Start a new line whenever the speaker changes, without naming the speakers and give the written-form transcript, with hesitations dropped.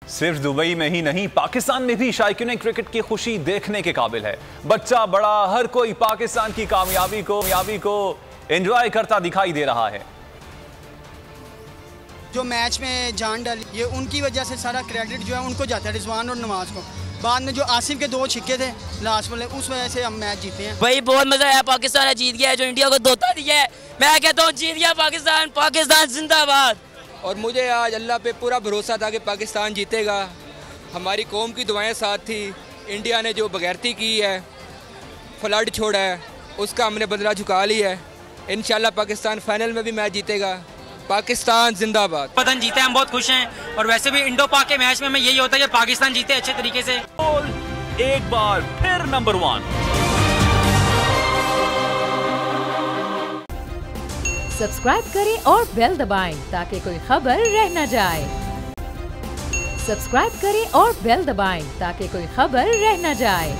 सिर्फ दुबई में ही नहीं, पाकिस्तान में भी शायकीन क्रिकेट की खुशी देखने के काबिल है। बच्चा बड़ा हर कोई पाकिस्तान की कामयाबी को एंजॉय करता दिखाई दे रहा है।
जो मैच में जान डाली, ये उनकी वजह से सारा क्रेडिट जो है उनको जाता है, रिजवान और नवाज को। बाद में जो आसिफ के 2 छिक्के थे लास्ट वाले, उस वजह से हम मैच जीते हैं।
भाई बहुत मजा आया, पाकिस्तान जीत गया है, जो इंडिया को धोखा दिया है। मैं कहता हूँ जीत गया पाकिस्तान, पाकिस्तान जिंदाबाद।
और मुझे आज अल्लाह पे पूरा भरोसा था कि पाकिस्तान जीतेगा। हमारी कौम की दुआएं साथ थी। इंडिया ने जो बगैरती की है, फ्लड छोड़ा है, उसका हमने बदला झुका लिया है। इंशाल्लाह पाकिस्तान फाइनल में भी मैच जीतेगा। पाकिस्तान जिंदाबाद।
पतन जीते, हम बहुत खुश हैं। और वैसे भी इंडो पाक के मैच में यही होता है कि पाकिस्तान जीते अच्छे तरीके से।
एक बार फिर नंबर 1।
सब्सक्राइब करें और बेल दबाएं ताकि कोई खबर रह न जाए। सब्सक्राइब करें और बेल दबाएं ताकि कोई खबर रह न जाए।